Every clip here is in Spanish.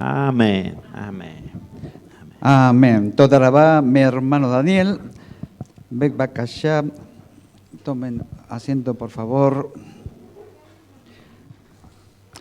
Amén, amén. Amén. Toda rabá, mi hermano Daniel. Ven acá allá. Tomen asiento, por favor.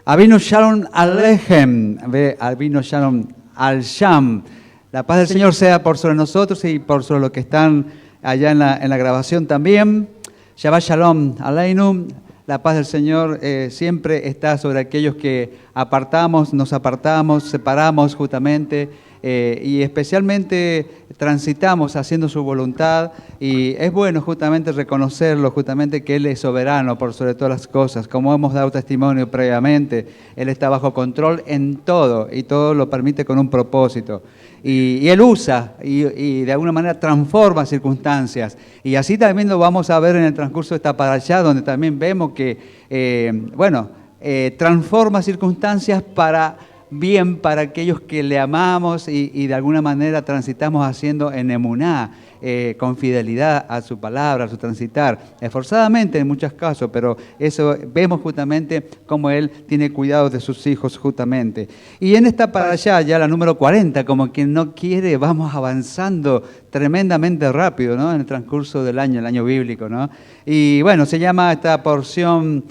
Avinu Shalom Alejem. Avinu Shalom al Sham. La paz del Señor sea por sobre nosotros y por sobre los que están allá en la grabación también. Shabbat Shalom Aleinu. La paz del Señor siempre está sobre aquellos que nos apartamos, separamos justamente y especialmente transitamos haciendo su voluntad. Y es bueno justamente reconocerlo, justamente que Él es soberano por sobre todas las cosas. Como hemos dado testimonio previamente, Él está bajo control en todo y todo lo permite con un propósito. Y Él usa y de alguna manera transforma circunstancias. Y así también lo vamos a ver en el transcurso de esta parashá, donde también vemos que, transforma circunstancias para bien para aquellos que le amamos y de alguna manera transitamos haciendo en emuná, con fidelidad a su palabra, a su transitar, esforzadamente en muchos casos, pero eso vemos justamente cómo Él tiene cuidado de sus hijos justamente. Y en esta parashá, ya la número 40, como quien no quiere, vamos avanzando tremendamente rápido, ¿no? En el transcurso del año, el año bíblico, ¿no? Y bueno, se llama esta porción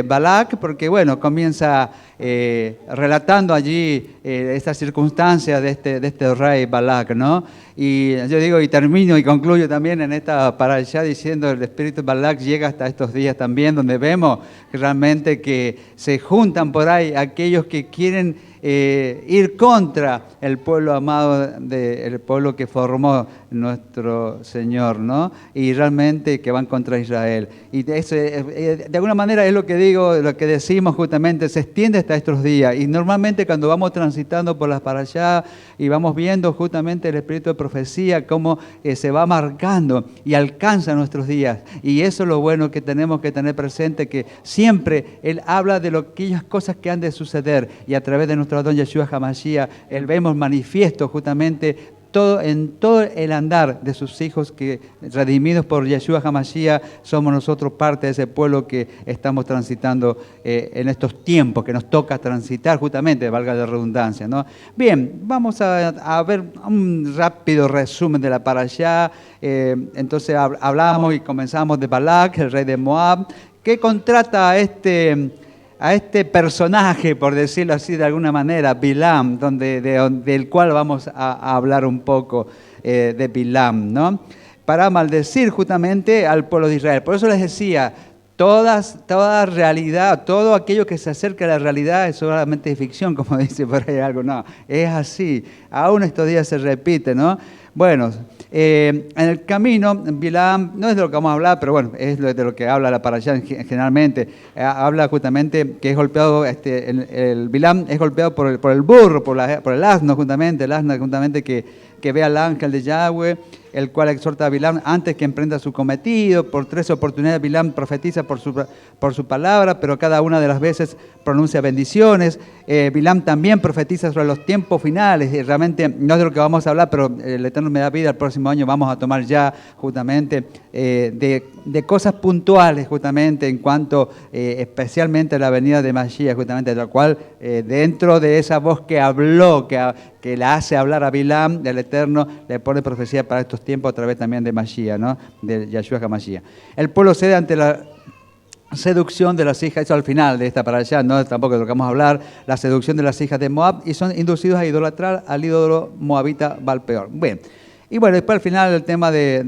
Balak, porque bueno, comienza relatando allí esta circunstancia de este rey Balak, ¿no? Y yo digo, y termino y concluyo también en esta parashá diciendo, el espíritu de Balak llega hasta estos días también, donde vemos que realmente que se juntan por ahí aquellos que quieren ir contra el pueblo amado, el pueblo que formó nuestro Señor, ¿no? Y realmente que van contra Israel. Y eso, de alguna manera es lo que digo, lo que decimos justamente, se extiende hasta estos días. Y normalmente cuando vamos transitando por las parashá y vamos viendo justamente el espíritu de profecía, cómo se va marcando y alcanza nuestros días. Y eso es lo bueno que tenemos que tener presente, que siempre Él habla de aquellas cosas que han de suceder y a través de nuestro Adón Yeshua HaMashiach, Él vemos manifiesto justamente en todo el andar de sus hijos que redimidos por Yeshua HaMashiach somos nosotros parte de ese pueblo que estamos transitando en estos tiempos que nos toca transitar justamente, valga la redundancia, ¿no? Bien, vamos a ver un rápido resumen de la parashá. Entonces hablamos y comenzamos de Balak, el rey de Moab, que contrata a este personaje, por decirlo así de alguna manera, Bilam, del cual vamos a hablar un poco de Bilam, ¿no? Para maldecir justamente al pueblo de Israel. Por eso les decía, toda realidad, todo aquello que se acerca a la realidad es solamente ficción, como dice por ahí algo. No, es así. Aún estos días se repite, ¿no? Bueno, en el camino, Bilam, no es de lo que vamos a hablar, pero bueno, es de lo que habla la parashá generalmente. Habla justamente que es golpeado, el Bilam es golpeado por el burro, por el asno justamente, que ve al ángel de Yahweh, el cual exhorta a Bilam antes que emprenda su cometido. Por 3 oportunidades Bilam profetiza por su palabra, pero cada una de las veces pronuncia bendiciones. Bilam también profetiza sobre los tiempos finales, y realmente no es de lo que vamos a hablar, pero el Eterno me da vida, el próximo año vamos a tomar ya justamente de cosas puntuales justamente en cuanto especialmente a la venida de Mashiach, justamente, de la cual dentro de esa voz que habló, que la hace hablar a Bilam, del Eterno, le pone profecía para estos tiempos a través también de Mashiach, ¿no? De Yeshua HaMashiach. El pueblo cede ante la seducción de las hijas, eso al final de esta parashá, no tampoco de lo que vamos a hablar, la seducción de las hijas de Moab, y son inducidos a idolatrar al ídolo moabita Baal-peor. Bien, y bueno, después al final el tema de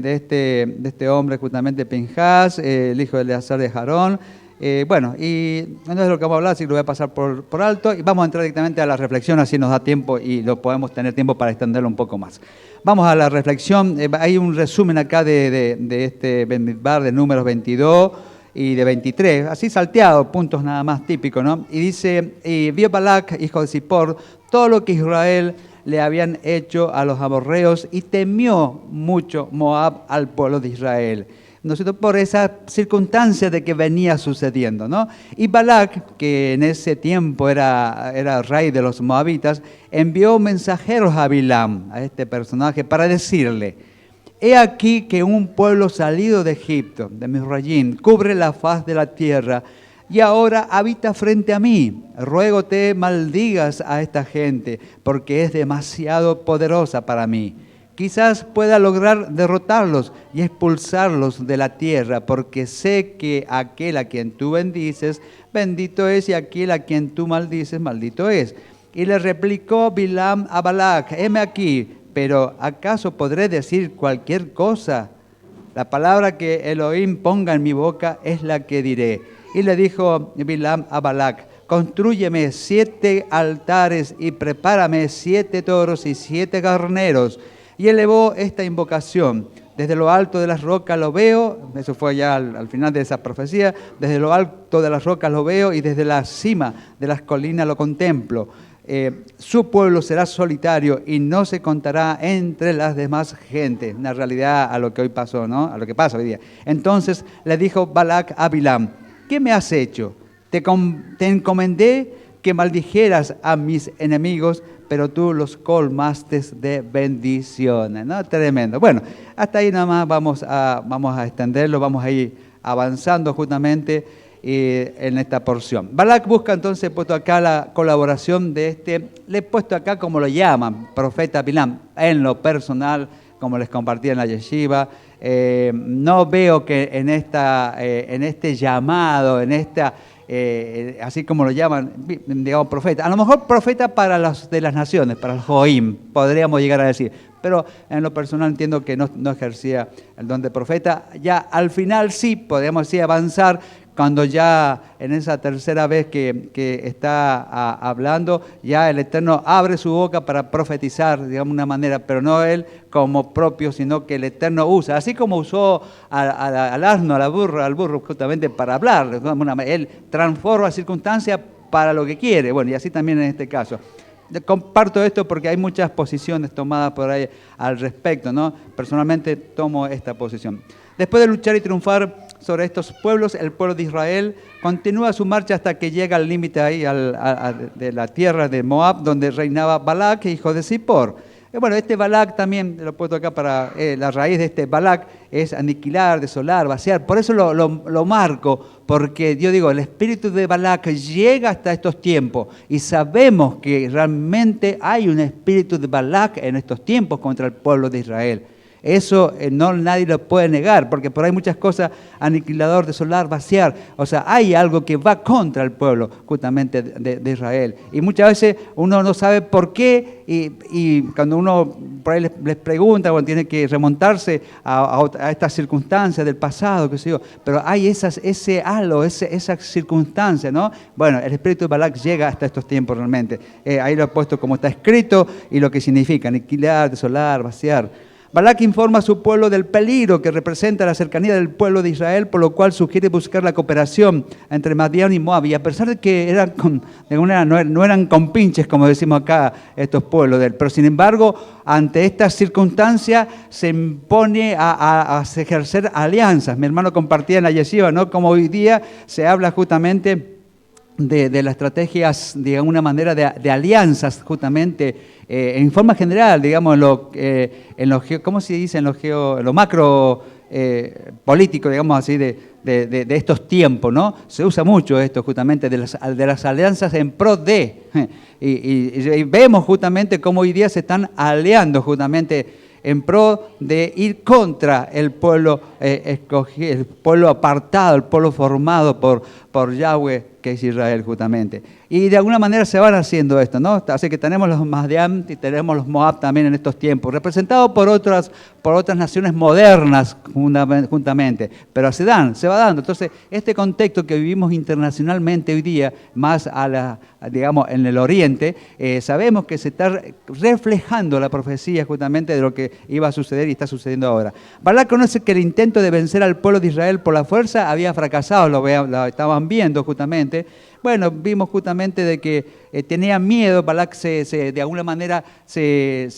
este hombre, justamente Pinhas, el hijo de Eleazar de Jarón. Bueno, y no es de lo que vamos a hablar, así que lo voy a pasar por alto y vamos a entrar directamente a la reflexión, así nos da tiempo y lo podemos tener tiempo para extenderlo un poco más. Vamos a la reflexión. Hay un resumen acá de este Bamidbar de números 22 y de 23, así salteado, puntos nada más típicos, ¿no? Y dice, y vio Balak, hijo de Zippor, todo lo que Israel le habían hecho a los amorreos y temió mucho Moab al pueblo de Israel, ¿no es cierto?, por esa circunstancia de que venía sucediendo, ¿no? Y Balak, que en ese tiempo era rey de los moabitas, envió mensajeros a Bilam, a este personaje, para decirle, he aquí que un pueblo salido de Egipto, de Misrayim, cubre la faz de la tierra y ahora habita frente a mí. Ruégote maldigas a esta gente, porque es demasiado poderosa para mí. Quizás pueda lograr derrotarlos y expulsarlos de la tierra, porque sé que aquel a quien tú bendices, bendito es, y aquel a quien tú maldices, maldito es. Y le replicó Bilam a Balac: heme aquí, pero ¿acaso podré decir cualquier cosa? La palabra que Elohim ponga en mi boca es la que diré. Y le dijo Bilam a Balac: constrúyeme 7 altares y prepárame 7 toros y 7 carneros. Y elevó esta invocación: desde lo alto de las rocas lo veo, eso fue ya al final de esa profecía, desde lo alto de las rocas lo veo y desde la cima de las colinas lo contemplo. Su pueblo será solitario y no se contará entre las demás gentes. Una realidad a lo que hoy pasó, ¿no? A lo que pasa hoy día. Entonces le dijo Balac a Bilam: ¿qué me has hecho? Te encomendé que maldijeras a mis enemigos, pero tú los colmaste de bendiciones, ¿no? Tremendo. Bueno, hasta ahí nada más vamos a extenderlo, vamos a ir avanzando justamente en esta porción. Balac busca entonces, he puesto acá la colaboración de le he puesto acá como lo llaman, profeta Bilam, en lo personal, como les compartí en la yeshiva. No veo que en este llamado, así como lo llaman, digamos, profeta. A lo mejor profeta para los de las naciones, para el Joim, podríamos llegar a decir. Pero en lo personal entiendo que no ejercía el don de profeta. Ya al final sí, podríamos decir, avanzar, cuando ya en esa tercera vez que está hablando, ya el Eterno abre su boca para profetizar, digamos, de una manera, pero no él como propio, sino que el Eterno usa, así como usó al asno, al burro justamente para hablar. Él transforma circunstancias para lo que quiere. Bueno, y así también en este caso. Comparto esto porque hay muchas posiciones tomadas por ahí al respecto, ¿no? Personalmente tomo esta posición. Después de luchar y triunfar sobre estos pueblos, el pueblo de Israel continúa su marcha hasta que llega al límite ahí de la tierra de Moab, donde reinaba Balac, hijo de Zippor. Bueno, este Balac también, lo he puesto acá para la raíz de este Balac, es aniquilar, desolar, vaciar. Por eso lo marco, porque yo digo, el espíritu de Balac llega hasta estos tiempos y sabemos que realmente hay un espíritu de Balac en estos tiempos contra el pueblo de Israel. Eso nadie lo puede negar, porque por ahí muchas cosas, aniquilador, desolar, vaciar. O sea, hay algo que va contra el pueblo justamente de Israel. Y muchas veces uno no sabe por qué, y cuando uno por ahí les pregunta, bueno, tiene que remontarse a estas circunstancias del pasado, qué sé yo. Pero hay ese halo, esa circunstancia, ¿no? Bueno, el espíritu de Balac llega hasta estos tiempos realmente. Ahí lo he puesto como está escrito y lo que significa: aniquilar, desolar, vaciar. Balac informa a su pueblo del peligro que representa la cercanía del pueblo de Israel, por lo cual sugiere buscar la cooperación entre Madián y Moab. Y a pesar de que no eran compinches, como decimos acá, estos pueblos de él, pero sin embargo, ante estas circunstancias se impone a ejercer alianzas. Mi hermano compartía en la yeshiva, ¿no?, como hoy día se habla justamente de las estrategias, de alguna manera, de alianzas justamente, en forma general, digamos, ¿cómo se dice? En lo macro político, digamos así, de estos tiempos, ¿no? Se usa mucho esto justamente de las alianzas en pro de, y vemos justamente cómo hoy día se están aliando justamente en pro de ir contra el pueblo escogido, el pueblo apartado, el pueblo formado por Yahweh, que es Israel justamente. Y de alguna manera se van haciendo esto, ¿no? Así que tenemos los Madián y tenemos los Moab también en estos tiempos, representados por otras naciones modernas juntamente, pero se va dando. Entonces, este contexto que vivimos internacionalmente hoy día, más digamos, en el Oriente, sabemos que se está reflejando la profecía justamente de lo que iba a suceder y está sucediendo ahora. Balac conoce que el intento de vencer al pueblo de Israel por la fuerza había fracasado, lo estaban viendo justamente. Bueno, vimos justamente de que tenía miedo. Balac de alguna manera se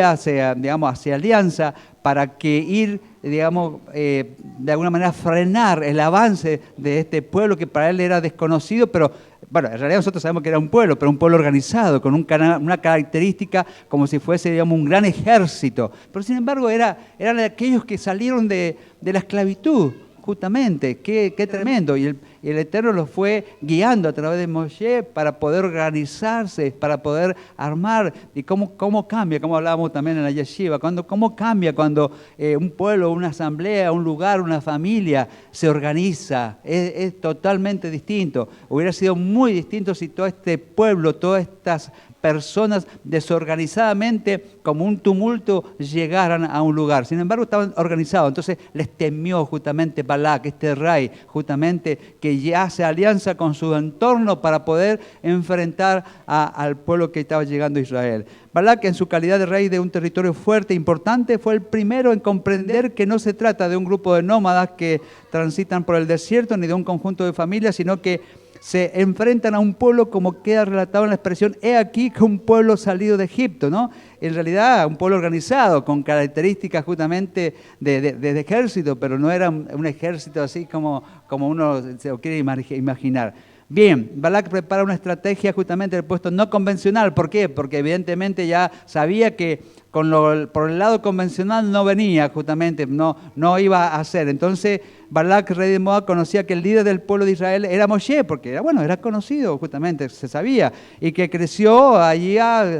hace alianza para de alguna manera frenar el avance de este pueblo que para él era desconocido, pero bueno, en realidad nosotros sabemos que era un pueblo, pero un pueblo organizado, con una característica como si fuese, digamos, un gran ejército. Pero sin embargo eran aquellos que salieron de la esclavitud, justamente. Qué tremendo. Y y el Eterno los fue guiando a través de Moshe para poder organizarse, para poder armar. Y cómo cambia, como hablábamos también en la yeshiva, cómo cambia cuando un pueblo, una asamblea, un lugar, una familia se organiza. Es totalmente distinto. Hubiera sido muy distinto si todo este pueblo, todas estas personas desorganizadamente, como un tumulto, llegaran a un lugar. Sin embargo, estaban organizados. Entonces les temió justamente Balac, este rey, justamente que ya hace alianza con su entorno para poder enfrentar al pueblo que estaba llegando a Israel. Balac, en su calidad de rey de un territorio fuerte e importante, fue el primero en comprender que no se trata de un grupo de nómadas que transitan por el desierto, ni de un conjunto de familias, sino que se enfrentan a un pueblo, como queda relatado en la expresión, he aquí que un pueblo salido de Egipto, ¿no? En realidad, un pueblo organizado, con características justamente de ejército, pero no era un ejército así como uno se lo quiere imaginar. Bien, Balac prepara una estrategia justamente del puesto no convencional. ¿Por qué? Porque evidentemente ya sabía que por el lado convencional no venía justamente, no iba a hacer. Entonces Balac, rey de Moab, conocía que el líder del pueblo de Israel era Moshe, porque era conocido justamente, se sabía, y que creció allí,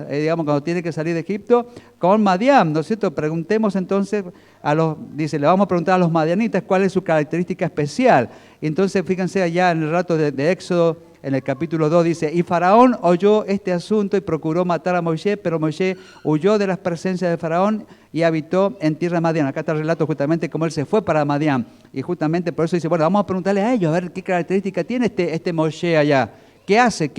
digamos, cuando tiene que salir de Egipto, con Madián, ¿no es cierto? Preguntemos entonces le vamos a preguntar a los madianitas cuál es su característica especial. Y entonces fíjense allá en el relato de Éxodo, en el capítulo 2 dice, y Faraón oyó este asunto y procuró matar a Moshe, pero Moshe huyó de las presencias de Faraón y habitó en tierra de Madián. Acá está el relato justamente cómo él se fue para Madián. Y justamente por eso dice, bueno, vamos a preguntarle a ellos, a ver qué característica tiene este Moshe allá. ¿Qué hace?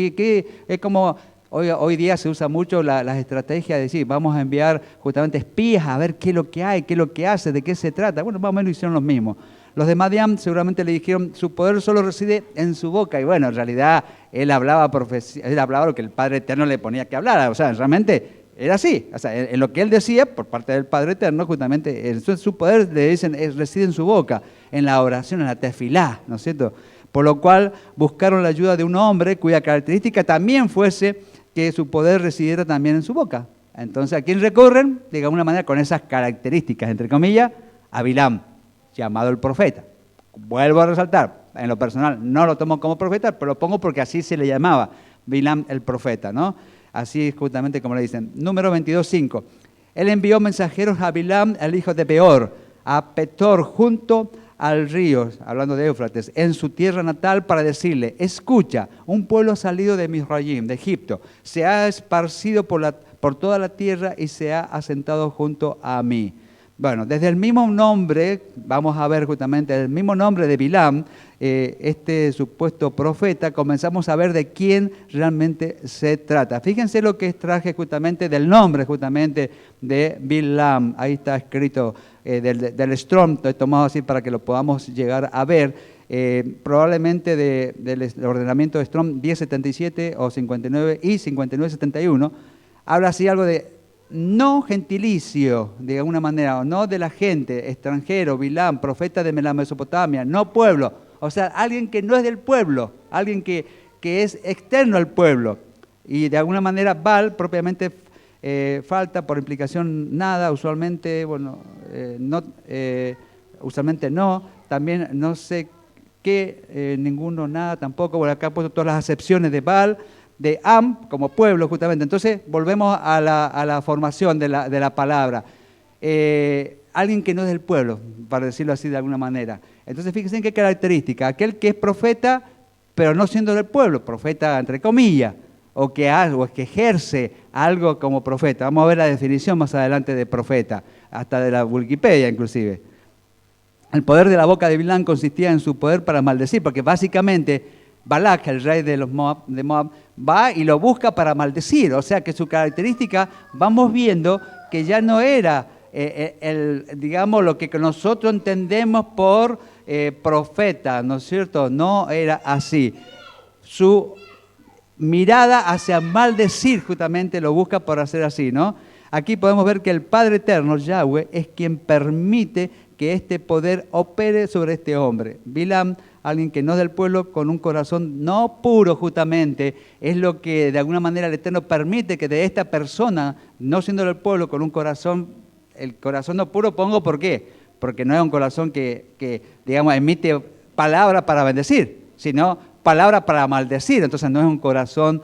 Es como hoy día se usa mucho las estrategias de decir, vamos a enviar justamente espías a ver qué es lo que hay, qué es lo que hace, de qué se trata. Bueno, más o menos hicieron lo mismo. Los de Madián seguramente le dijeron, su poder solo reside en su boca. Y bueno, en realidad él hablaba lo que el Padre Eterno le ponía que hablar. O sea, realmente era así. O sea, en lo que él decía, por parte del Padre Eterno, justamente su poder, le dicen, reside en su boca, en la oración, en la tefilá, ¿no es cierto? Por lo cual buscaron la ayuda de un hombre cuya característica también fuese que su poder residiera también en su boca. Entonces, ¿a quién recurren? De alguna manera, con esas características, entre comillas, a Bilam, llamado el profeta. Vuelvo a resaltar, en lo personal no lo tomo como profeta, pero lo pongo porque así se le llamaba, Bilam el profeta, ¿no? Así es justamente como le dicen. Número 22:5. Él envió mensajeros a Bilam, el hijo de Beor, a Petor, junto al río, hablando de Éufrates, en su tierra natal, para decirle, escucha, un pueblo salido de Misraim, de Egipto, se ha esparcido por toda la tierra y se ha asentado junto a mí. Bueno, desde el mismo nombre, vamos a ver justamente el mismo nombre de Bilam, este supuesto profeta, comenzamos a ver de quién realmente se trata. Fíjense lo que traje justamente del nombre justamente de Bilam. Ahí está escrito del Strong, estoy tomado así para que lo podamos llegar a ver. Probablemente del ordenamiento de Strong 1077 o 59 y 5971, habla así algo de no gentilicio, de alguna manera, o no de la gente, extranjero, Bilam, profeta de la Mesopotamia, no pueblo, o sea, alguien que no es del pueblo, alguien que es externo al pueblo. Y de alguna manera Baal propiamente falta, por implicación nada, usualmente, usualmente no, también no sé qué, ninguno, nada tampoco, bueno, acá he puesto todas las acepciones de Baal, de Am como pueblo justamente. Entonces volvemos a la formación de la palabra. Alguien que no es del pueblo, para decirlo así de alguna manera. Entonces fíjense en qué característica. Aquel que es profeta, pero no siendo del pueblo, profeta entre comillas, o que ejerce algo como profeta. Vamos a ver la definición más adelante de profeta, hasta de la Wikipedia inclusive. El poder de la boca de Bilam consistía en su poder para maldecir, porque básicamente Balac, el rey de Moab, va y lo busca para maldecir. O sea que su característica, vamos viendo que ya no era, digamos, lo que nosotros entendemos por profeta, ¿no es cierto? No era así. Su mirada hacia maldecir justamente lo busca por hacer así, ¿no? Aquí podemos ver que el Padre Eterno, Yahweh, es quien permite que este poder opere sobre este hombre. Bilam, alguien que no es del pueblo, con un corazón no puro justamente, es lo que de alguna manera el Eterno permite que de esta persona, no siendo del pueblo, con un corazón, el corazón no puro, ¿por qué? Porque no es un corazón que digamos, emite palabras para bendecir, sino palabra para maldecir. Entonces no es un corazón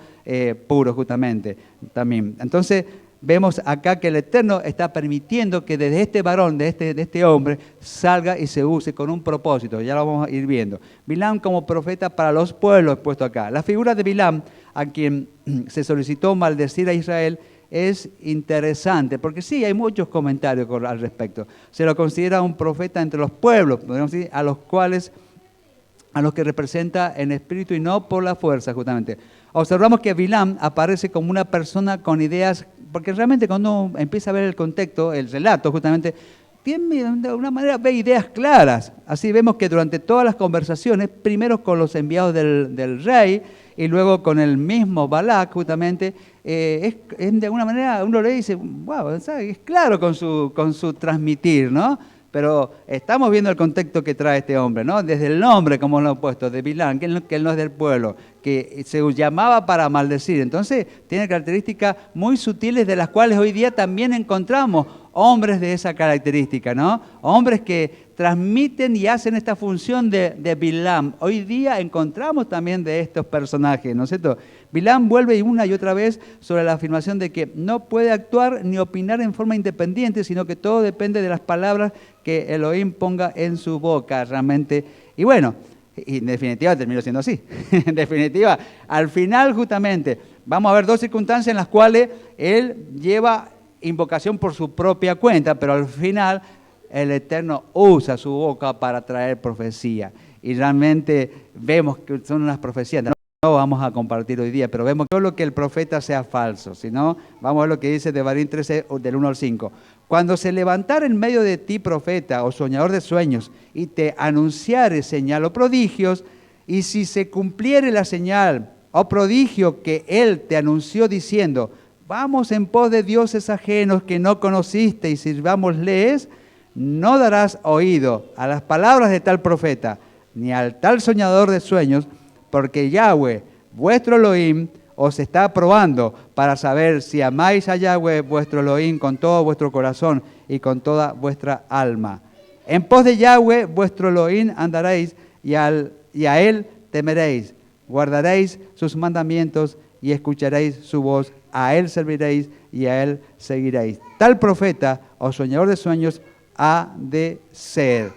puro justamente también. Entonces vemos acá que el Eterno está permitiendo que desde este varón, de este hombre, salga y se use con un propósito. Ya lo vamos a ir viendo. Bilam como profeta para los pueblos, puesto acá. La figura de Bilam, a quien se solicitó maldecir a Israel, es interesante, porque sí, hay muchos comentarios al respecto. Se lo considera un profeta entre los pueblos, podemos decir, a los que representa en espíritu y no por la fuerza, justamente. Observamos que Bilam aparece como una persona con ideas, porque realmente cuando uno empieza a ver el contexto, el relato, justamente, tiene de alguna manera ve ideas claras. Así vemos que durante todas las conversaciones, primero con los enviados del rey y luego con el mismo Balac, justamente, de alguna manera uno le dice, wow, es claro con su transmitir, ¿no? Pero estamos viendo el contexto que trae este hombre, ¿no? Desde el nombre, como lo he puesto, de Bilam, que él no es del pueblo, que se llamaba para maldecir. Entonces, tiene características muy sutiles de las cuales hoy día también encontramos hombres de esa característica, ¿no? Hombres que transmiten y hacen esta función de Bilam. Hoy día encontramos también de estos personajes, ¿no es cierto? Bilam vuelve una y otra vez sobre la afirmación de que no puede actuar ni opinar en forma independiente, sino que todo depende de las palabras que Elohim ponga en su boca, realmente. Y bueno, y en definitiva terminó siendo así. En definitiva, al final justamente vamos a ver dos circunstancias en las cuales él lleva invocación por su propia cuenta, pero al final el Eterno usa su boca para traer profecía. Y realmente vemos que son unas profecías. No vamos a compartir hoy día, pero vemos que no lo que el profeta sea falso, sino vamos a ver lo que dice Devarim 13, del 1 al 5. Cuando se levantara en medio de ti profeta o soñador de sueños y te anunciare señal o prodigios, y si se cumpliere la señal o prodigio que él te anunció diciendo, vamos en pos de dioses ajenos que no conociste y sirvámosles, no darás oído a las palabras de tal profeta, ni al tal soñador de sueños, porque Yahweh, vuestro Elohim, os está probando para saber si amáis a Yahweh, vuestro Elohim, con todo vuestro corazón y con toda vuestra alma. En pos de Yahweh, vuestro Elohim, andaréis y a él temeréis. Guardaréis sus mandamientos y escucharéis su voz. A él serviréis y a él seguiréis. Tal profeta o soñador de sueños ha de ser.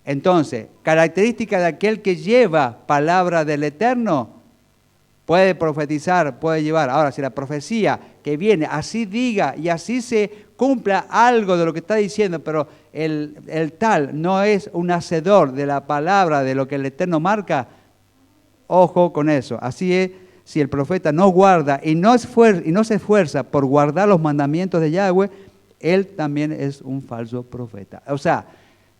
Entonces, característica de aquel que lleva palabra del Eterno, puede profetizar, puede llevar. Ahora, si la profecía que viene así diga y así se cumpla algo de lo que está diciendo, pero el tal no es un hacedor de la palabra, de lo que el Eterno marca, ojo con eso. Así es, si el profeta no guarda y no se esfuerza por guardar los mandamientos de Yahweh, él también es un falso profeta. O sea,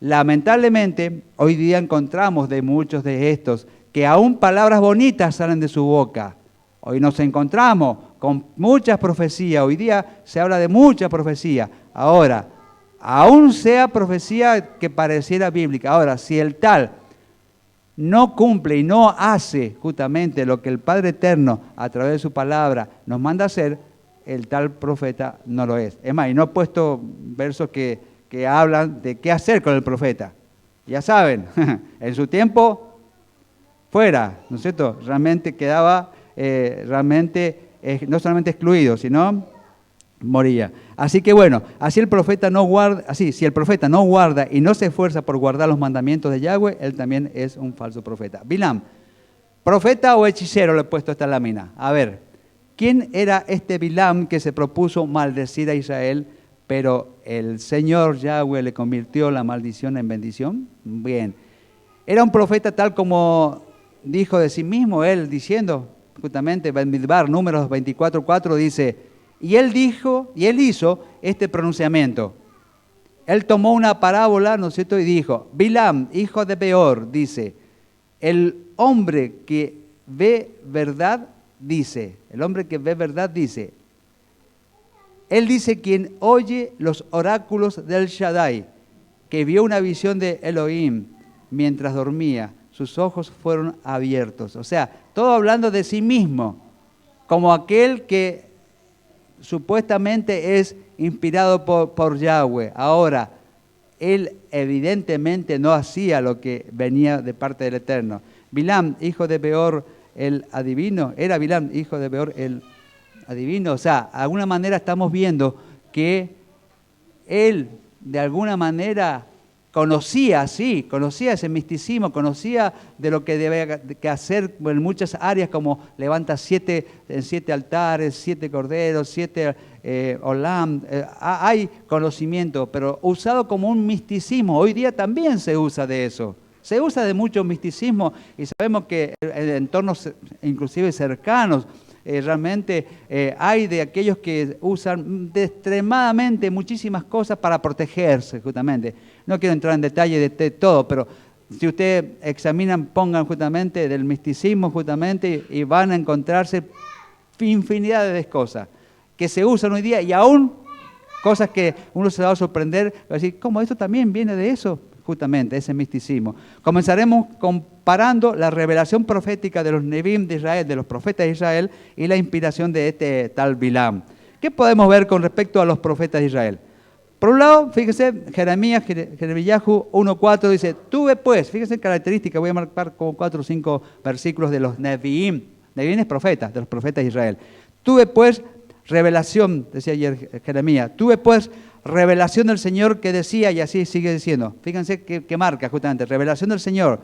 lamentablemente, hoy día encontramos de muchos de estos que aún palabras bonitas salen de su boca. Hoy nos encontramos con muchas profecías. Hoy día se habla de mucha profecía. Ahora, aún sea profecía que pareciera bíblica. Ahora, si el tal no cumple y no hace justamente lo que el Padre Eterno a través de su palabra nos manda hacer, el tal profeta no lo es. Es más, y no he puesto versos que hablan de qué hacer con el profeta. Ya saben, en su tiempo, fuera, ¿no es cierto? Realmente quedaba, no solamente excluido, sino moría. Así que bueno, si el profeta no guarda y no se esfuerza por guardar los mandamientos de Yahweh, él también es un falso profeta. Bilam, profeta o hechicero, le he puesto esta lámina. A ver, ¿quién era este Bilam que se propuso maldecir a Israel, pero el Señor Yahweh le convirtió la maldición en bendición? Bien, era un profeta tal como dijo de sí mismo, él diciendo, justamente, Bamidbar, Números 24:4 dice, y él hizo este pronunciamiento. Él tomó una parábola, ¿no es cierto? Y dijo, Bilam, hijo de Beor, dice, el hombre que ve verdad dice, él dice quien oye los oráculos del Shaddai, que vio una visión de Elohim mientras dormía, sus ojos fueron abiertos. O sea, todo hablando de sí mismo, como aquel que supuestamente es inspirado por Yahweh. Ahora, él evidentemente no hacía lo que venía de parte del Eterno. Bilam, hijo de Beor, el adivino, era Bilam, hijo de Beor, el adivino. O sea, de alguna manera estamos viendo que él, de alguna manera, conocía ese misticismo, conocía de lo que debe que hacer en muchas áreas, como levanta siete altares, 7 corderos, 7 olam. Hay conocimiento, pero usado como un misticismo. Hoy día también se usa de eso. Se usa de mucho misticismo y sabemos que en entornos inclusive cercanos, realmente hay de aquellos que usan extremadamente muchísimas cosas para protegerse justamente. No quiero entrar en detalle de todo, pero si ustedes examinan, pongan justamente del misticismo justamente y van a encontrarse infinidad de cosas que se usan hoy día y aún cosas que uno se va a sorprender, va a decir, ¿cómo esto también viene de eso? Justamente, ese misticismo. Comenzaremos comparando la revelación profética de los Nebim de Israel, de los profetas de Israel, y la inspiración de este tal Bilam. ¿Qué podemos ver con respecto a los profetas de Israel? Por un lado, fíjense, Jeremías 1:4 dice, tuve pues, fíjense características, voy a marcar como 4 o 5 versículos de los Neviim. Neviim es profeta, de los profetas de Israel. Tuve pues revelación, decía ayer Jeremías, tuve pues revelación del Señor que decía, y así sigue diciendo, fíjense que marca justamente, revelación del Señor.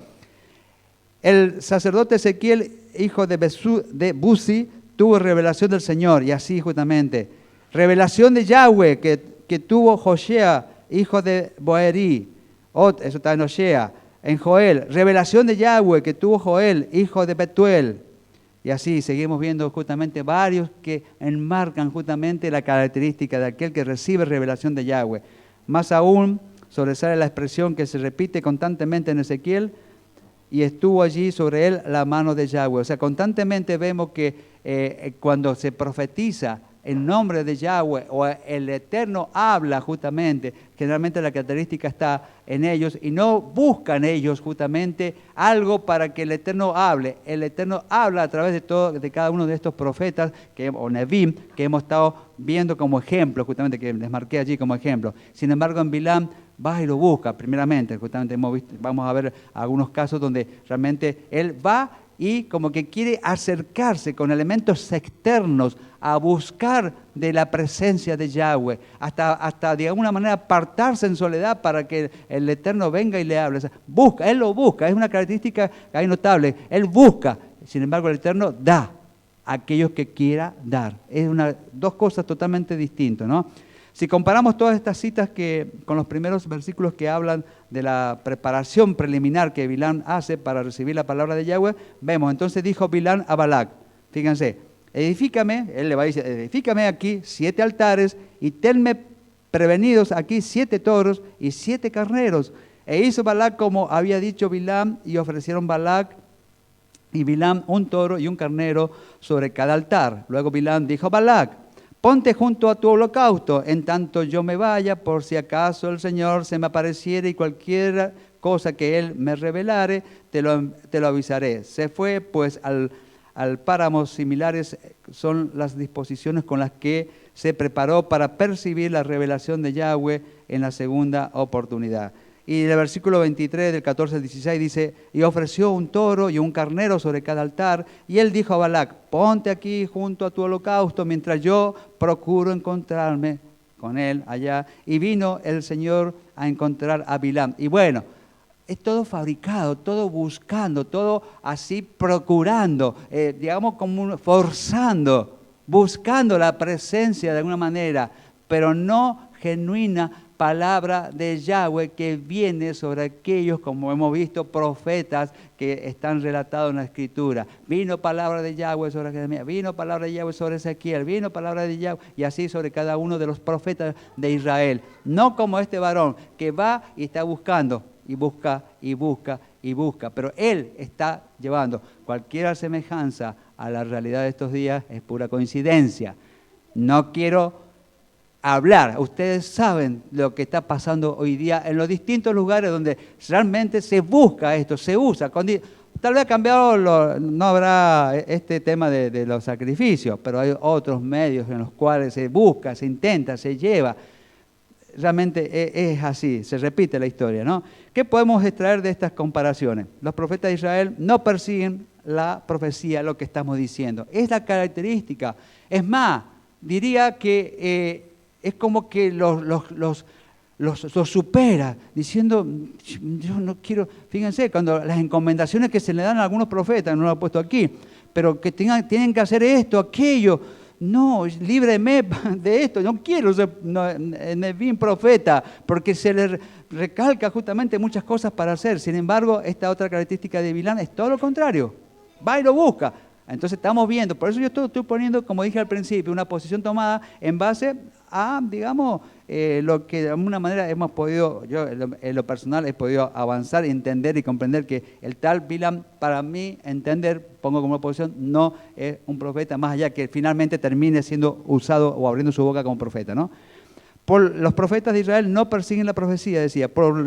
El sacerdote Ezequiel, hijo de Buzi, tuvo revelación del Señor, y así justamente. Revelación de Yahweh que tuvo Joshea, hijo de Boeri, eso está en Oshea, en Joel. Revelación de Yahweh que tuvo Joel, hijo de Betuel. Y así seguimos viendo justamente varios que enmarcan justamente la característica de aquel que recibe revelación de Yahweh. Más aún, sobresale la expresión que se repite constantemente en Ezequiel, y estuvo allí sobre él la mano de Yahweh. O sea, constantemente vemos que cuando se profetiza en nombre de Yahweh o el Eterno habla justamente, generalmente la característica está en ellos y no buscan ellos justamente algo para que el Eterno hable. El Eterno habla a través de cada uno de estos profetas o Nevim que hemos estado viendo como ejemplo, justamente que les marqué allí como ejemplo. Sin embargo, en Bilam va y lo busca primeramente, justamente vamos a ver algunos casos donde realmente él va y como que quiere acercarse con elementos externos a buscar de la presencia de Yahweh, hasta de alguna manera apartarse en soledad para que el Eterno venga y le hable. O sea, busca, él lo busca, es una característica ahí notable, él busca, sin embargo el Eterno da a aquellos que quiera dar. Es dos cosas totalmente distintas, ¿no? Si comparamos todas estas citas con los primeros versículos que hablan de la preparación preliminar que Bilam hace para recibir la palabra de Yahweh, vemos, entonces dijo Bilam a Balac, fíjense, edifícame, él le va a decir, edifícame aquí 7 altares y tenme prevenidos aquí 7 toros y 7 carneros. E hizo Balac como había dicho Bilam y ofrecieron Balac y Bilam un toro y un carnero sobre cada altar. Luego Bilam dijo a Balac, ponte junto a tu holocausto, en tanto yo me vaya, por si acaso el Señor se me apareciere y cualquier cosa que Él me revelare, te lo avisaré. Se fue pues al páramo. Similares son las disposiciones con las que se preparó para percibir la revelación de Yahweh en la segunda oportunidad. Y el versículo 23 del 14 al 16 dice, y ofreció un toro y un carnero sobre cada altar, y él dijo a Balac, ponte aquí junto a tu holocausto, mientras yo procuro encontrarme con él allá. Y vino el Señor a encontrar a Bilam. Y bueno, es todo fabricado, todo buscando, todo así procurando, digamos como forzando, buscando la presencia de alguna manera, pero no genuina palabra de Yahweh que viene sobre aquellos, como hemos visto, profetas que están relatados en la Escritura. Vino palabra de Yahweh sobre Jeremías, vino palabra de Yahweh sobre Ezequiel, vino palabra de Yahweh, y así sobre cada uno de los profetas de Israel. No como este varón que va y está buscando, y busca, y busca, y busca, pero él está llevando. Cualquier semejanza a la realidad de estos días es pura coincidencia. No quiero hablar. Ustedes saben lo que está pasando hoy día en los distintos lugares donde realmente se busca esto, se usa. Tal vez ha cambiado, no habrá este tema de los sacrificios, pero hay otros medios en los cuales se busca, se intenta, se lleva. realmente es así, se repite la historia, ¿no? ¿Qué podemos extraer de estas comparaciones? Los profetas de Israel no persiguen la profecía, lo que estamos diciendo. Es la característica. Es más, diría que es como que los supera, diciendo, yo no quiero, fíjense, cuando las encomendaciones que se le dan a algunos profetas, no lo he puesto aquí, pero que tienen que hacer esto, aquello, no, líbreme de esto, no quiero ser Nevín profeta, porque se le recalca justamente muchas cosas para hacer. Sin embargo, esta otra característica de Bilam es todo lo contrario, va y lo busca. Entonces estamos viendo, por eso yo estoy poniendo, como dije al principio, una posición tomada en base a, digamos, lo que de alguna manera hemos podido, yo en lo personal he podido avanzar, entender y comprender que el tal Bilam, para mí, entender, pongo como posición, no es un profeta, más allá que finalmente termine siendo usado o abriendo su boca como profeta, ¿no? Los profetas de Israel no persiguen la profecía, decía, por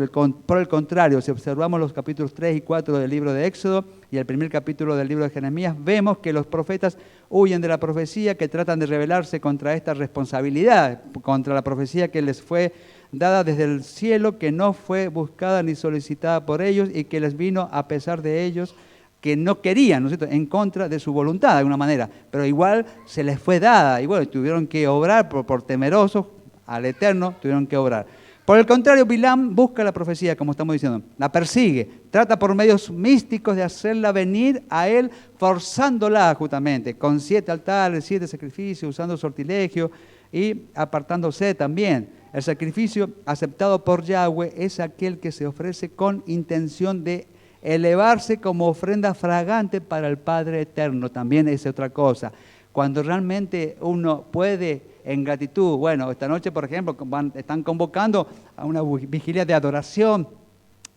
el contrario, si observamos los capítulos 3 y 4 del libro de Éxodo y el primer capítulo del libro de Jeremías, vemos que los profetas huyen de la profecía, que tratan de rebelarse contra esta responsabilidad, contra la profecía que les fue dada desde el cielo, que no fue buscada ni solicitada por ellos y que les vino a pesar de ellos, que no querían, ¿no es cierto?, en contra de su voluntad de alguna manera, pero igual se les fue dada y bueno, tuvieron que obrar por temerosos al Eterno, tuvieron que obrar. Por el contrario, Bilam busca la profecía, como estamos diciendo, la persigue, trata por medios místicos de hacerla venir a él, forzándola justamente, con 7 altares, 7 sacrificios, usando sortilegio y apartándose también. El sacrificio aceptado por Yahweh es aquel que se ofrece con intención de elevarse como ofrenda fragante para el Padre Eterno, también es otra cosa. Cuando realmente uno puede, en gratitud, bueno, esta noche, por ejemplo, están convocando a una vigilia de adoración,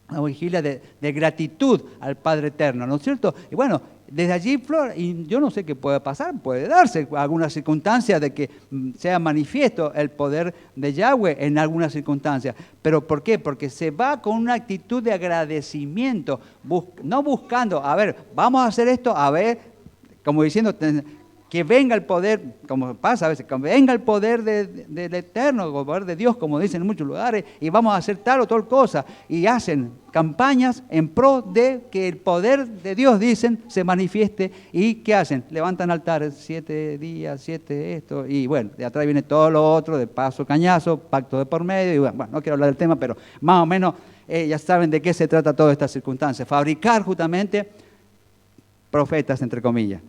una vigilia de gratitud al Padre Eterno, ¿no es cierto? Y bueno, desde allí, Flor, y yo no sé qué puede pasar, puede darse alguna circunstancia de que sea manifiesto el poder de Yahweh en algunas circunstancias. ¿Pero por qué? Porque se va con una actitud de agradecimiento, no buscando, a ver, vamos a hacer esto, a ver, como diciendo, que venga el poder, como pasa a veces, que venga el poder del Eterno, el poder de Dios, como dicen en muchos lugares, y vamos a hacer tal o tal cosa. Y hacen campañas en pro de que el poder de Dios, dicen, se manifieste. ¿Y qué hacen? Levantan altares, 7 días, 7 esto, y bueno, de atrás viene todo lo otro, de paso cañazo, pacto de por medio, y bueno, no quiero hablar del tema, pero más o menos ya saben de qué se trata toda esta circunstancia. Fabricar justamente profetas, entre comillas.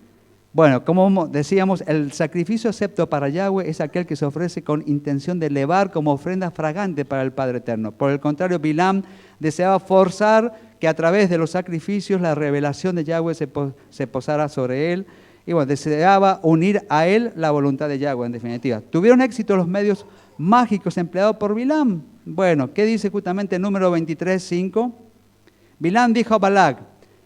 Bueno, como decíamos, el sacrificio acepto para Yahweh es aquel que se ofrece con intención de elevar como ofrenda fragante para el Padre Eterno. Por el contrario, Bilam deseaba forzar que a través de los sacrificios la revelación de Yahweh se posara sobre él. Y bueno, deseaba unir a él la voluntad de Yahweh, en definitiva. ¿Tuvieron éxito los medios mágicos empleados por Bilam? Bueno, ¿qué dice justamente el número 23:5? Bilam dijo a Balac: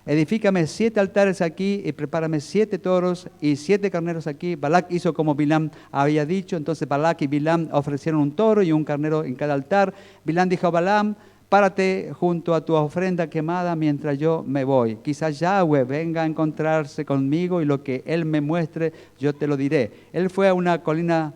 edifícame 7 altares aquí y prepárame 7 toros y 7 carneros aquí. Balac hizo como Bilam había dicho. Entonces Balac y Bilam ofrecieron un toro y un carnero en cada altar. Bilam dijo a Balaam: párate junto a tu ofrenda quemada mientras yo me voy. Quizás Yahweh venga a encontrarse conmigo y lo que él me muestre yo te lo diré. Él fue a una colina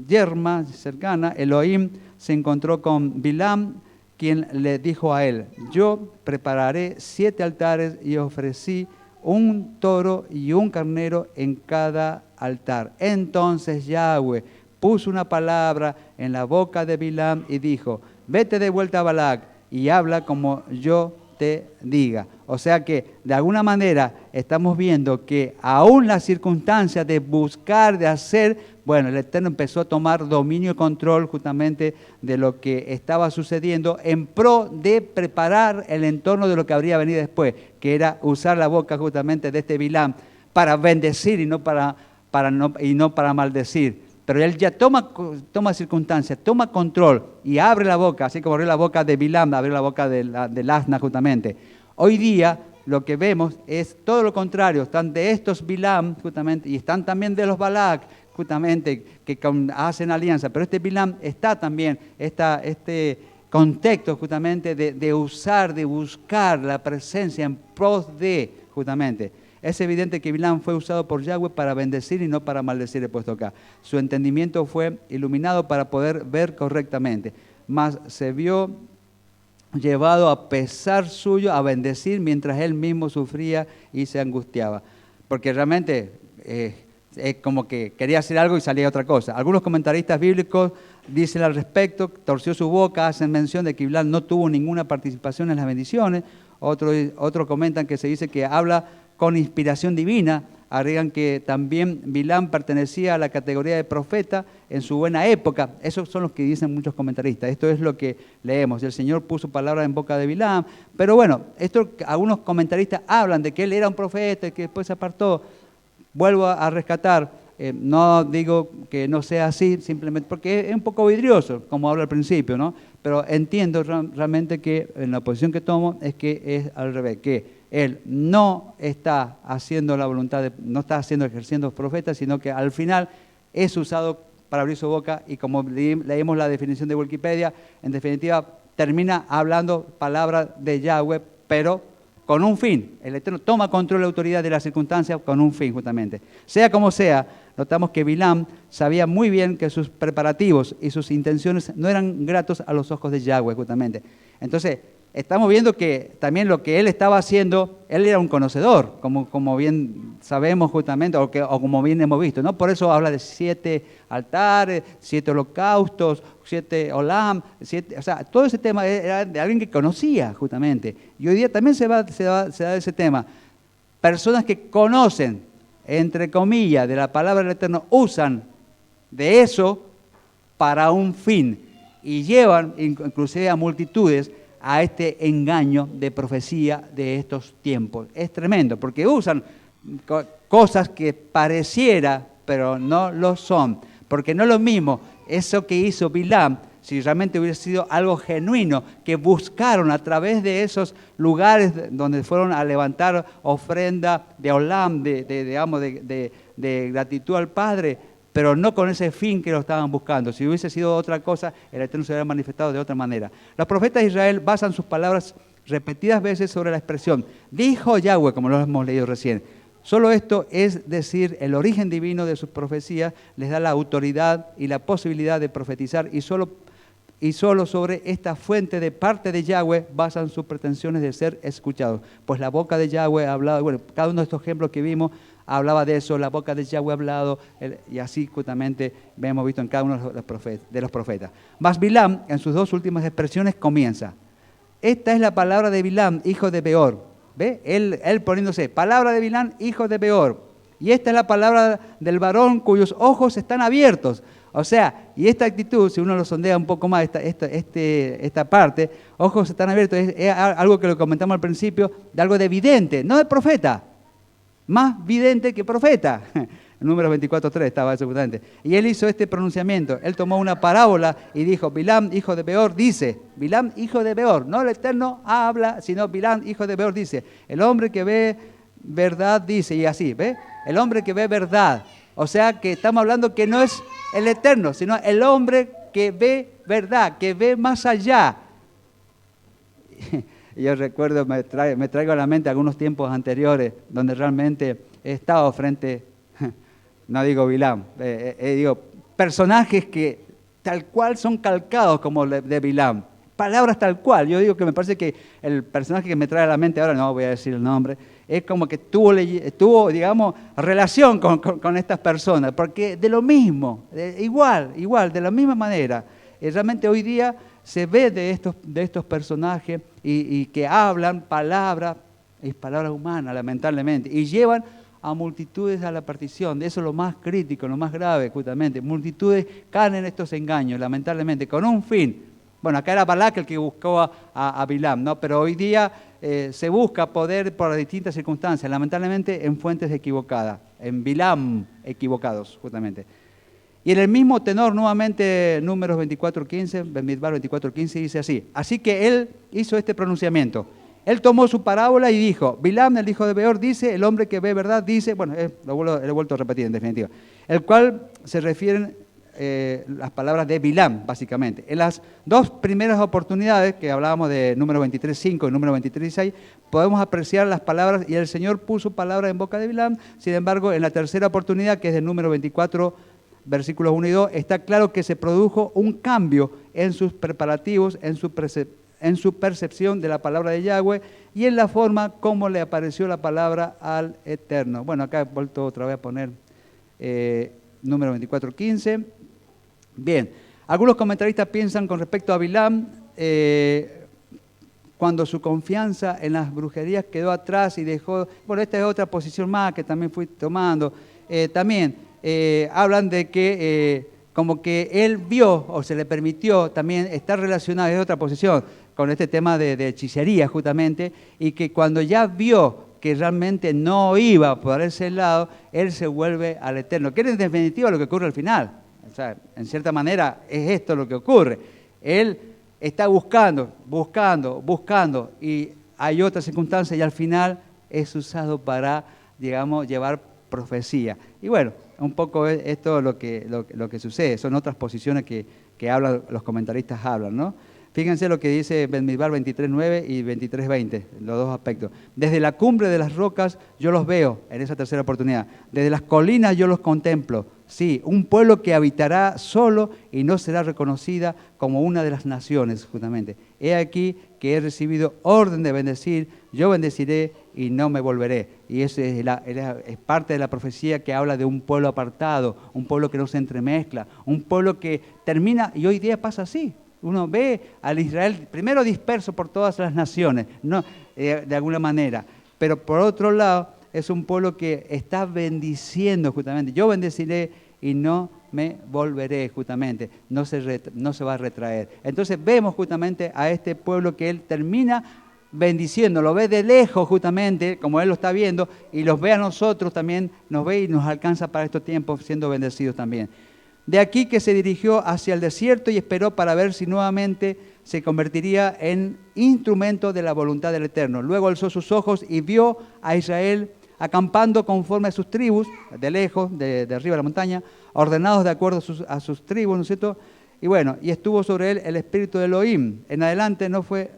yerma cercana. Elohim se encontró con Bilam, quien le dijo a él: yo prepararé 7 altares y ofrecí un toro y un carnero en cada altar. Entonces Yahweh puso una palabra en la boca de Bilam y dijo: vete de vuelta a Balac y habla como yo te diga. O sea que de alguna manera estamos viendo que aún las circunstancias de buscar, de hacer, bueno, el Eterno empezó a tomar dominio y control justamente de lo que estaba sucediendo en pro de preparar el entorno de lo que habría venido después, que era usar la boca justamente de este Bilam para bendecir y no para maldecir. Pero él ya toma circunstancias, toma control y abre la boca, así como abrió la boca de Bilam, abrió la boca del asna justamente. Hoy día lo que vemos es todo lo contrario, están de estos Bilam justamente y están también de los Balac justamente que hacen alianza, pero este Bilam está también, este contexto justamente de usar, de buscar la presencia en pos de justamente. Es evidente que Bilam fue usado por Yahweh para bendecir y no para maldecir, he puesto acá. Su entendimiento fue iluminado para poder ver correctamente, mas se vio llevado a pesar suyo a bendecir mientras él mismo sufría y se angustiaba. Porque realmente es como que quería hacer algo y salía otra cosa. Algunos comentaristas bíblicos dicen al respecto, torció su boca, hacen mención de que Bilam no tuvo ninguna participación en las bendiciones. Otros comentan que se dice que habla con inspiración divina. Agregan que también Bilam pertenecía a la categoría de profeta en su buena época. Esos son los que dicen muchos comentaristas. Esto es lo que leemos. El Señor puso palabras en boca de Bilam. Pero bueno, algunos comentaristas hablan de que él era un profeta y que después se apartó. Vuelvo a rescatar. No digo que no sea así, simplemente porque es un poco vidrioso, como hablo al principio, ¿no? Pero entiendo realmente que en la posición que tomo es que es al revés, que él no está haciendo la voluntad, no está ejerciendo profeta, sino que al final es usado para abrir su boca y como leímos la definición de Wikipedia, en definitiva termina hablando palabras de Yahweh, pero con un fin. El Eterno toma control de la autoridad de las circunstancias con un fin justamente. Sea como sea, notamos que Bilam sabía muy bien que sus preparativos y sus intenciones no eran gratos a los ojos de Yahweh justamente. Entonces, estamos viendo que también lo que él estaba haciendo, él era un conocedor, como bien sabemos justamente, o como bien hemos visto, ¿no? Por eso habla de 7 altares, 7 holocaustos, 7 olam, o sea, todo ese tema era de alguien que conocía justamente. Y hoy día también se da ese tema. Personas que conocen, entre comillas, de la palabra del Eterno, usan de eso para un fin y llevan inclusive a multitudes a este engaño de profecía de estos tiempos. Es tremendo, porque usan cosas que pareciera, pero no lo son. Porque no es lo mismo eso que hizo Bilam, si realmente hubiera sido algo genuino, que buscaron a través de esos lugares donde fueron a levantar ofrenda de olam, de gratitud al Padre, pero no con ese fin que lo estaban buscando. Si hubiese sido otra cosa, el Eterno se hubiera manifestado de otra manera. Los profetas de Israel basan sus palabras repetidas veces sobre la expresión dijo Yahweh, como lo hemos leído recién. Solo esto, es decir, el origen divino de sus profecías, les da la autoridad y la posibilidad de profetizar y solo sobre esta fuente de parte de Yahweh basan sus pretensiones de ser escuchados. Pues la boca de Yahweh ha hablado, bueno, cada uno de estos ejemplos que vimos hablaba de eso, la boca de Yahweh ha hablado, y así justamente hemos visto en cada uno de los profetas. Mas Bilam, en sus 2 últimas expresiones, comienza. Esta es la palabra de Bilam, hijo de Beor. ¿Ve? Él poniéndose, palabra de Bilam, hijo de Beor. Y esta es la palabra del varón cuyos ojos están abiertos. O sea, y esta actitud, si uno lo sondea un poco más, esta parte, ojos están abiertos, es algo que lo comentamos al principio, de algo de vidente, no de profeta. Más vidente que profeta. En Números 24:3 estaba eso justamente. Y él hizo este pronunciamiento. Él tomó una parábola y dijo, Bilam, hijo de Beor, dice, Bilam, hijo de Beor, no el Eterno habla, sino Bilam, hijo de Beor, dice, el hombre que ve verdad, dice, y así, ¿ve? El hombre que ve verdad. O sea que estamos hablando que no es el Eterno, sino el hombre que ve verdad, que ve más allá. Yo recuerdo, me traigo a la mente algunos tiempos anteriores donde realmente he estado frente, no digo Bilam, digo personajes que tal cual son calcados como de Bilam, palabras tal cual. Yo digo que me parece que el personaje que me trae a la mente ahora, no voy a decir el nombre, es como que tuvo digamos, relación con estas personas, porque de lo mismo, igual, de la misma manera. Realmente hoy día se ve de estos personajes y que hablan palabras humanas, lamentablemente, y llevan a multitudes a la perdición. Eso es lo más crítico, lo más grave, justamente. Multitudes caen en estos engaños, lamentablemente, con un fin. Bueno, acá era Balac el que buscó a Bilam, ¿no? Pero hoy día se busca poder por distintas circunstancias, lamentablemente en fuentes equivocadas, en Bilam equivocados, justamente. Y en el mismo tenor, nuevamente, Números 24:15, Bamidbar 24:15, dice así. Así que él hizo este pronunciamiento. Él tomó su parábola y dijo, Bilam, el hijo de Beor, dice, el hombre que ve verdad, dice, bueno, lo he vuelto a repetir en definitiva, el cual se refieren las palabras de Bilam, básicamente. En las dos primeras oportunidades, que hablábamos de número 23.5 y número 23.6, podemos apreciar las palabras, y el Señor puso palabras en boca de Bilam. Sin embargo, en la tercera oportunidad, que es del número 24, versículos 1 y 2, está claro que se produjo un cambio en sus preparativos, en su percepción de la palabra de Yahweh y en la forma como le apareció la palabra al Eterno. Bueno, acá he vuelto otra vez a poner número 24.15. Bien, algunos comentaristas piensan con respecto a Bilam, cuando su confianza en las brujerías quedó atrás y dejó, bueno, esta es otra posición más que también fui tomando, hablan de que como que él vio o se le permitió también estar relacionado, es otra posición, con este tema de hechicería justamente, y que cuando ya vio que realmente no iba por ese lado, él se vuelve al Eterno. Que es en definitiva lo que ocurre al final. O sea, en cierta manera es esto lo que ocurre. Él está buscando, y hay otras circunstancias y al final es usado para, digamos, llevar profecía. Y bueno, un poco esto es lo que sucede. Son otras posiciones que hablan, los comentaristas hablan, ¿no? Fíjense lo que dice Bamidbar 23.9 y 23.20, los dos aspectos. Desde la cumbre de las rocas yo los veo en esa tercera oportunidad. Desde las colinas yo los contemplo. Sí, un pueblo que habitará solo y no será reconocida como una de las naciones, justamente. He aquí que he recibido orden de bendecir, yo bendeciré y no me volveré. Y eso es parte de la profecía que habla de un pueblo apartado, un pueblo que no se entremezcla, un pueblo que termina, y hoy día pasa así. Uno ve al Israel primero disperso por todas las naciones, ¿no? De alguna manera, pero por otro lado es un pueblo que está bendiciendo justamente. Yo bendeciré y no me volveré justamente, no se va a retraer. Entonces vemos justamente a este pueblo que él termina bendiciendo, lo ve de lejos justamente, como él lo está viendo, y los ve a nosotros también, nos ve y nos alcanza para estos tiempos siendo bendecidos también. De aquí que se dirigió hacia el desierto y esperó para ver si nuevamente se convertiría en instrumento de la voluntad del Eterno. Luego alzó sus ojos y vio a Israel acampando conforme a sus tribus, de lejos, de arriba de la montaña, ordenados de acuerdo a sus tribus, ¿no es cierto? Y bueno, y estuvo sobre él el espíritu de Elohim. En adelante no fue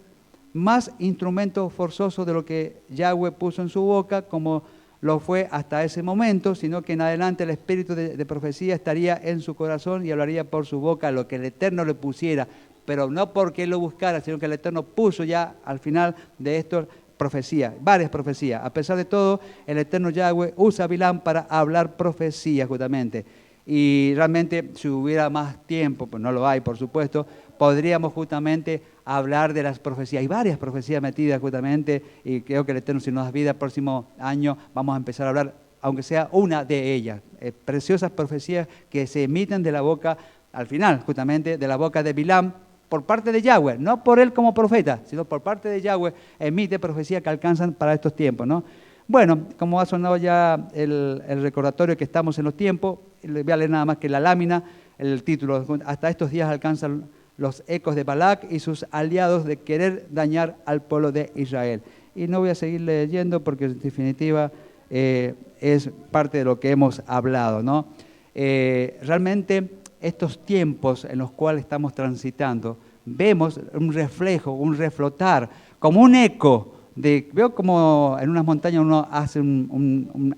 más instrumento forzoso de lo que Yahweh puso en su boca, como lo fue hasta ese momento, sino que en adelante el espíritu de profecía estaría en su corazón y hablaría por su boca lo que el Eterno le pusiera, pero no porque él lo buscara, sino que el Eterno puso ya al final de esto profecía, varias profecías. A pesar de todo, el Eterno Yahweh usa a Bilam para hablar profecía justamente. Y realmente si hubiera más tiempo, pues no lo hay por supuesto, podríamos justamente hablar de las profecías. Hay varias profecías metidas justamente y creo que el Eterno si nos da vida el próximo año vamos a empezar a hablar, aunque sea una de ellas. Preciosas profecías que se emiten de la boca, al final justamente, de la boca de Bilam, por parte de Yahweh, no por él como profeta, sino por parte de Yahweh, emite profecías que alcanzan para estos tiempos, ¿no? Bueno, como ha sonado ya el recordatorio que estamos en los tiempos, les voy a leer nada más que la lámina, el título, hasta estos días alcanzan los ecos de Balac y sus aliados de querer dañar al pueblo de Israel. Y no voy a seguir leyendo porque en definitiva es parte de lo que hemos hablado, ¿no? Realmente estos tiempos en los cuales estamos transitando, vemos un reflejo, un reflotar, como un eco. Veo como en unas montañas uno hace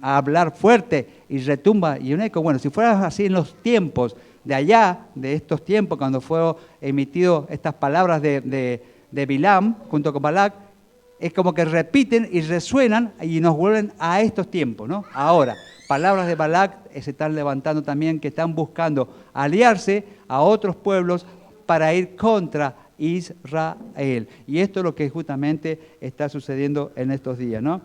a hablar fuerte y retumba y un eco. Bueno, si fuera así en los tiempos de allá, de estos tiempos, cuando fueron emitidas estas palabras de Bilam junto con Balac, es como que repiten y resuenan y nos vuelven a estos tiempos, ¿no? Ahora, palabras de Balac se están levantando también, que están buscando aliarse a otros pueblos para ir contra Israel. Y esto es lo que justamente está sucediendo en estos días, ¿no?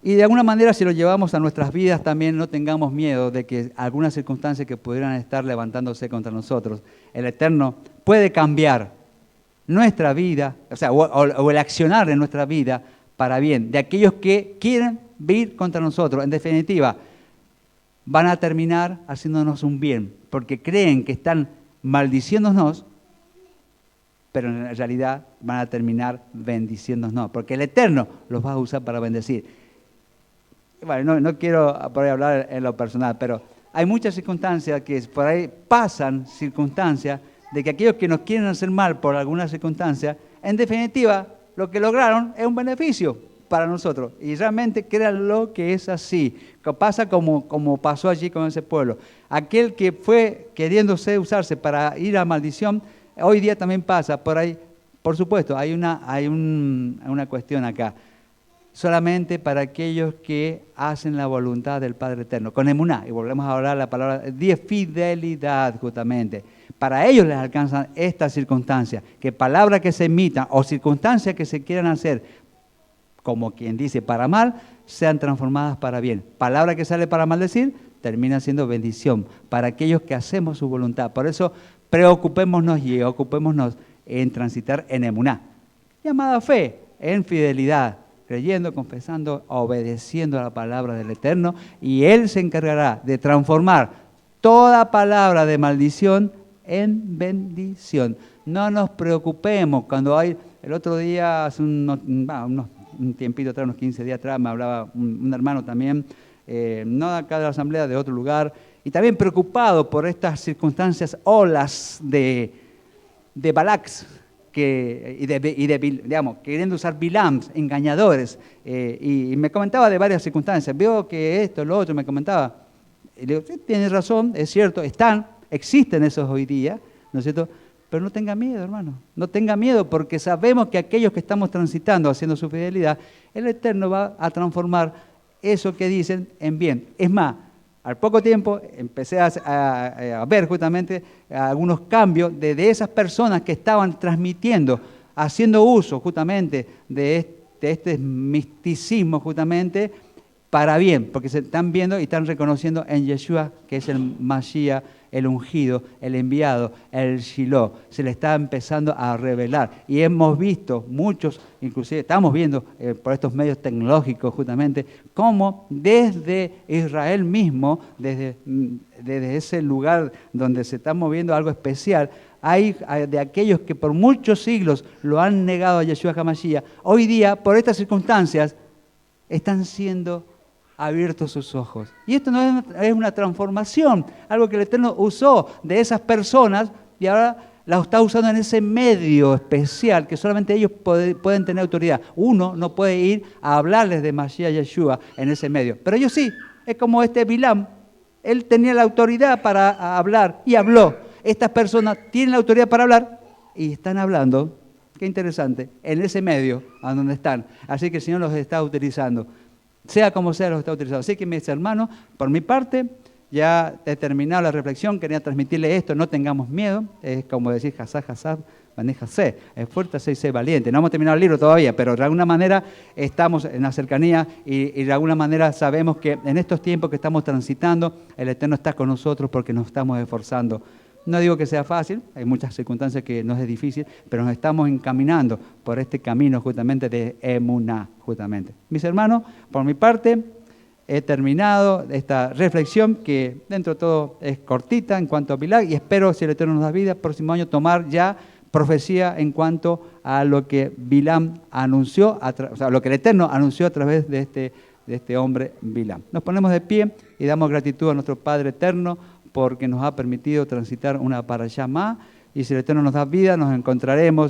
Y de alguna manera, si lo llevamos a nuestras vidas, también no tengamos miedo de que algunas circunstancias que pudieran estar levantándose contra nosotros, el Eterno puede cambiar nuestra vida, o el accionar de nuestra vida para bien, de aquellos que quieren vir contra nosotros. En definitiva, van a terminar haciéndonos un bien, porque creen que están maldiciéndonos, pero en realidad van a terminar bendiciéndonos, porque el Eterno los va a usar para bendecir. Bueno, no quiero por ahí hablar en lo personal, pero hay muchas circunstancias que por ahí pasan circunstancias de que aquellos que nos quieren hacer mal por alguna circunstancia, en definitiva, lo que lograron es un beneficio para nosotros. Y realmente créanlo que es así. Que pasa como pasó allí con ese pueblo. Aquel que fue queriéndose usarse para ir a maldición, hoy día también pasa por ahí. Por supuesto, hay una cuestión acá. Solamente para aquellos que hacen la voluntad del Padre Eterno. Con emuná, y volvemos a hablar la palabra de fidelidad justamente. Para ellos les alcanzan estas circunstancias, que palabras que se emitan o circunstancias que se quieran hacer, como quien dice para mal, sean transformadas para bien. Palabra que sale para maldecir, termina siendo bendición para aquellos que hacemos su voluntad. Por eso, preocupémonos y ocupémonos en transitar en emuná, llamada fe, en fidelidad, creyendo, confesando, obedeciendo a la palabra del Eterno, y Él se encargará de transformar toda palabra de maldición en bendición. No nos preocupemos cuando hay, el otro día, hace un tiempito atrás, unos 15 días atrás, me hablaba un hermano también, no de acá de la asamblea, de otro lugar, y también preocupado por estas circunstancias, olas de Balacs, digamos, queriendo usar Bilams, engañadores, y me comentaba de varias circunstancias, veo que esto, lo otro, me comentaba, y le digo, sí, tienes razón, es cierto, existen esos hoy día, ¿no es cierto? Pero no tenga miedo, hermano, no tenga miedo, porque sabemos que aquellos que estamos transitando, haciendo su fidelidad, el Eterno va a transformar eso que dicen en bien. Es más, al poco tiempo empecé a ver justamente algunos cambios de esas personas que estaban transmitiendo, haciendo uso justamente de este misticismo justamente para bien, porque se están viendo y están reconociendo en Yeshua que es el Mashiach, el ungido, el enviado, el Shiloh. Se le está empezando a revelar. Y hemos visto muchos, inclusive estamos viendo por estos medios tecnológicos justamente, cómo desde Israel mismo, desde ese lugar donde se está moviendo algo especial, hay de aquellos que por muchos siglos lo han negado a Yeshua HaMashiach, hoy día, por estas circunstancias, están siendo abiertos sus ojos. Y esto no es una transformación, algo que el Eterno usó de esas personas y ahora la está usando en ese medio especial que solamente ellos pueden tener autoridad. Uno no puede ir a hablarles de Mashiach Yeshua en ese medio, pero ellos sí. Es como este Bilam, él tenía la autoridad para hablar y habló. Estas personas tienen la autoridad para hablar y están hablando, qué interesante, en ese medio a donde están. Así que el Señor los está utilizando. Sea como sea, los está utilizando. Así que, mis hermanos, por mi parte, ya he terminado la reflexión. Quería transmitirle esto, no tengamos miedo. Es como decir, Hazá, manéjase. Esfuérzase y sé valiente. No hemos terminado el libro todavía, pero de alguna manera estamos en la cercanía y de alguna manera sabemos que en estos tiempos que estamos transitando, el Eterno está con nosotros porque nos estamos esforzando. No digo que sea fácil, hay muchas circunstancias que nos es difícil, pero nos estamos encaminando por este camino justamente de emuná, justamente. Mis hermanos, por mi parte, he terminado esta reflexión que dentro de todo es cortita en cuanto a Bilal y espero, si el Eterno nos da vida, próximo año tomar ya profecía en cuanto a lo que Bilam anunció, o sea, lo que el Eterno anunció a través de este hombre Bilam. Nos ponemos de pie y damos gratitud a nuestro Padre Eterno porque nos ha permitido transitar una parashá más, y si el Eterno nos da vida, nos encontraremos